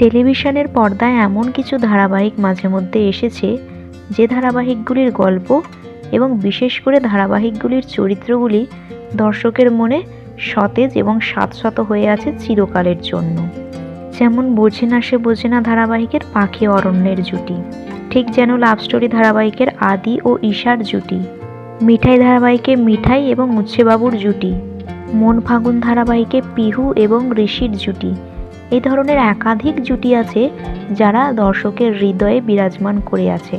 টেলিভিশনের পর্দায় এমন কিছু ধারাবাহিক মাঝে মধ্যে এসেছে যে ধারাবাহিকগুলির গল্প এবং বিশেষ করে ধারাবাহিকগুলির চরিত্রগুলি দর্শকের মনে সতেজ এবং শাশ্বত হয়ে আছে চিরকালের জন্য। যেমন বোঝে না সে বোঝে না ধারাবাহিকের পাখি অরণ্যের জুটি, ঠিক যেন লাভ স্টোরি ধারাবাহিকের আদি ও ঈশার জুটি, মিঠাই ধারাবাহিকে মিঠাই এবং উচ্ছেবাবুর জুটি, মন ফাগুন ধারাবাহিকে পিহু এবং ঋষির জুটি। এই ধরনের একাধিক জুটি আছে যারা দর্শকের হৃদয়ে বিরাজমান করে আছে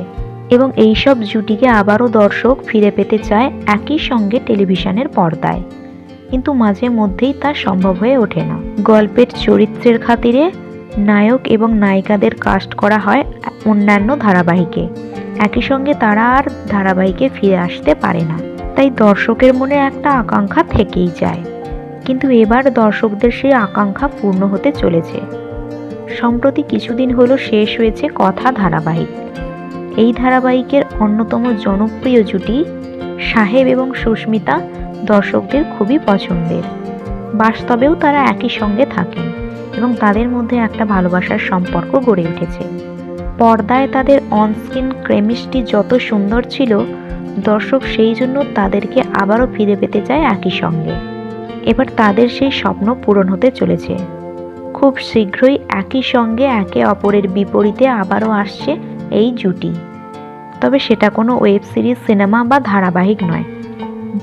এবং এইসব জুটিকে আবারও দর্শক ফিরে পেতে চায় একই সঙ্গে টেলিভিশনের পর্দায়, কিন্তু মাঝে মধ্যেই তা সম্ভব হয়ে ওঠে না। গল্পের চরিত্রের খাতিরে নায়ক এবং নায়িকাদের কাস্ট করা হয় অন্যান্য ধারাবাহিকে, একই সঙ্গে তারা আর ধারাবাহিকে ফিরে আসতে পারে না, তাই দর্শকের মনে একটা আকাঙ্ক্ষা থেকেই যায়। কিন্তু এবার দর্শকদের সেই আকাঙ্ক্ষা পূর্ণ হতে চলেছে। সম্প্রতি কিছুদিন হলো শেষ হয়েছে কথা ধারাবাহিক। এই ধারাবাহিকের অন্যতম জনপ্রিয় জুটি সাহেব এবং সুস্মিতা দর্শকদের খুবই পছন্দের। বাস্তবেও তারা একই সঙ্গে থাকেন এবং তাদের মধ্যে একটা ভালোবাসার সম্পর্ক গড়ে উঠেছে। পর্দায় তাদের অনস্ক্রিন কেমিস্ট্রি যত সুন্দর ছিল, দর্শক সেই জন্য তাদেরকে আবারও ফিরে পেতে চায় একই সঙ্গে। এবার তাদের সেই স্বপ্ন পূরণ হতে চলেছে। খুব শীঘ্রই একই সঙ্গে একে অপরের বিপরীতে আবারও আসছে এই জুটি। তবে সেটা কোনো ওয়েব সিরিজ, সিনেমা বা ধারাবাহিক নয়,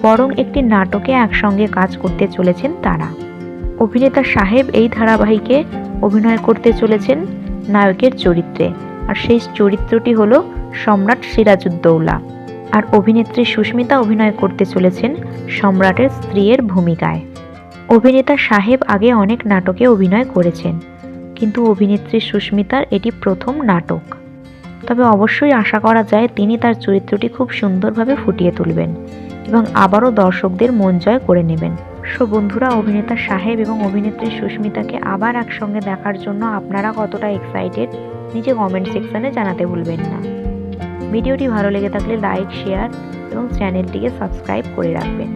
বরং একটি নাটকে একসঙ্গে কাজ করতে চলেছেন তারা। অভিনেতা সাহেব এই ধারাবাহিকে অভিনয় করতে চলেছেন নায়কের চরিত্রে, আর সেই চরিত্রটি হলো সম্রাট সিরাজউদ্দৌলা। আর অভিনেত্রী সুস্মিতা অভিনয় করতে চলেছেন সম্রাটের স্ত্রীর ভূমিকায়। অভিনেতা সাহেব আগে অনেক নাটকে অভিনয় করেছেন, কিন্তু অভিনেত্রী সুস্মিতার এটি প্রথম নাটক। তবে অবশ্যই আশা করা যায় তিনি তার চরিত্রটি খুব সুন্দরভাবে ফুটিয়ে তুলবেন এবং আবারও দর্শকদের মন জয় করে নেবেন। সো বন্ধুরা, অভিনেতা সাহেব এবং অভিনেত্রী সুস্মিতাকে আবার একসঙ্গে দেখার জন্য আপনারা কতটা এক্সাইটেড নিচে কমেন্ট সেকশনে জানাতে ভুলবেন না। ভিডিওটি ভালো লেগে থাকলে লাইক, শেয়ার এবং চ্যানেলটিকে সাবস্ক্রাইব করে রাখবেন।